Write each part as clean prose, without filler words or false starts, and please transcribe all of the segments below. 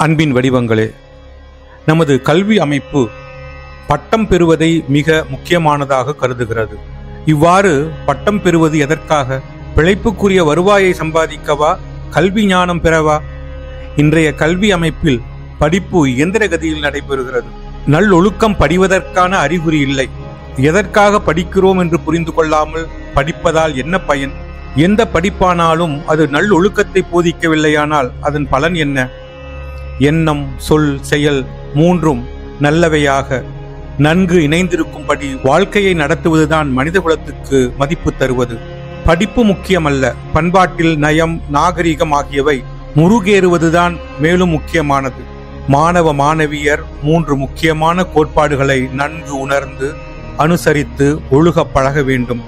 அன்பின் வடிவங்களே, நமது கல்வி அமைப்பு பட்டம் பெறுவதை மிக முக்கியமானதாக கருதுகிறது. இவ்வாறு பட்டம் பெறுவது எதற்காக? பிழைப்புக்குரிய வருவாயை சம்பாதிக்கவா? கல்வி ஞானம் பெறவா? இன்றைய கல்வி அமைப்பில் படிப்பு இயந்திர கதியில் நடைபெறுகிறது. நல்லொழுக்கம் படிவதற்கான அறிகுறி இல்லை. எதற்காக படிக்கிறோம் என்று புரிந்து கொள்ளாமல் படிப்பதால் என்ன பயன்? எந்த படிப்பானாலும் அது நல்லொழுக்கத்தை போதிக்கவில்லையானால் அதன் பலன் என்ன? எண்ணம், சொல், செயல் மூன்றும் நல்லவையாக நன்கு இணைந்திருக்கும்படி வாழ்க்கையை நடத்துவதுதான் மனித குலத்துக்கு மதிப்பு தருவது. படிப்பு முக்கியமல்ல, பண்பாட்டில் நயம், நாகரிகம் ஆகியவை முருகேறுவதுதான் மேலும் முக்கியமானது. மாணவ மாணவியர் 3 முக்கியமான கோட்பாடுகளை நன்கு உணர்ந்து அனுசரித்து ஒழுக பழக வேண்டும்.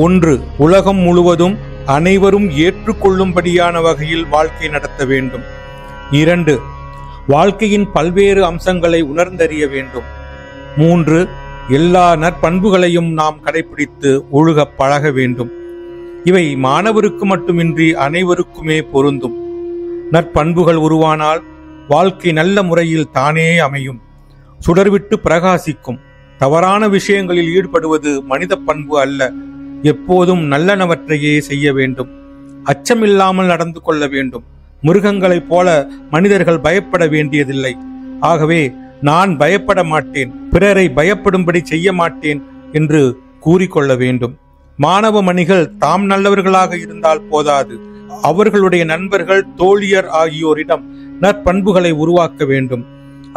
1. உலகம் முழுவதும் அனைவரும் ஏற்றுக்கொள்ளும்படியான வகையில் வாழ்க்கை நடத்த வேண்டும். 2. வாழ்க்கையின் பல்வேறு அம்சங்களை உணர்ந்தறிய வேண்டும். 3. எல்லா நற்பண்புகளையும் நாம் கடைபிடித்து ஒழுக பழக வேண்டும். இவை மாணவருக்கு மட்டுமின்றி அனைவருக்குமே பொருந்தும். நற்பண்புகள் உருவானால் வாழ்க்கை நல்ல முறையில் தானே அமையும், சுடர்விட்டு பிரகாசிக்கும். தவறான விஷயங்களில் ஈடுபடுவது மனித பண்பு அல்ல. எப்போதும் நல்லனவற்றையே செய்ய வேண்டும். அச்சமில்லாமல் நடந்து கொள்ள வேண்டும். மிருகங்களைப் போல மனிதர்கள் பயப்பட வேண்டியதில்லை. ஆகவே நான் பயப்பட மாட்டேன், பிறரை பயப்படும்படி செய்ய மாட்டேன் என்று கூறிக்கொள்ள வேண்டும். மாணவ மணிகள் தாம் நல்லவர்களாக இருந்தால் போதாது, அவர்களுடைய நண்பர்கள், தோழியர் ஆகியோரிடம் நற்பண்புகளை உருவாக்க வேண்டும்.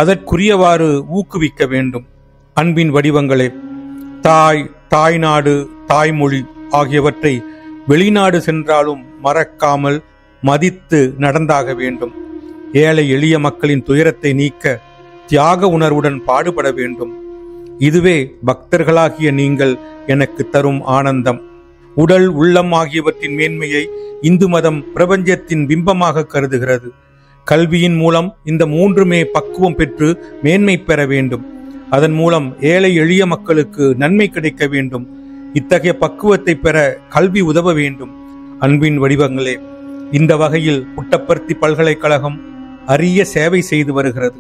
அதற்குரியவாறு ஊக்குவிக்க வேண்டும். அன்பின் வடிவங்களே, தாய், தாய்நாடு, தாய்மொழி ஆகியவற்றை வெளிநாடு சென்றாலும் மறக்காமல் மதித்து நடந்தாக வேண்டும். ஏழை எளிய மக்களின் துயரத்தை நீக்க தியாக உணர்வுடன் பாடுபட வேண்டும். இதுவே பக்தர்களாகிய நீங்கள் எனக்கு தரும் ஆனந்தம். உடல், உள்ளம் ஆகியவற்றின் மேன்மையை இந்து மதம் பிரபஞ்சத்தின் பிம்பமாக கருதுகிறது. கல்வியின் மூலம் இந்த 3மே பக்குவம் பெற்று மேன்மை பெற வேண்டும். அதன் மூலம் ஏழை எளிய மக்களுக்கு நன்மை கிடைக்க வேண்டும். இத்தகைய பக்குவத்தை பெற கல்வி உதவ வேண்டும். அன்பின் வடிவங்களே, இந்த வகையில் புட்டபர்த்தி பல்கலைக்கழகம் அரிய சேவை செய்து வருகிறது.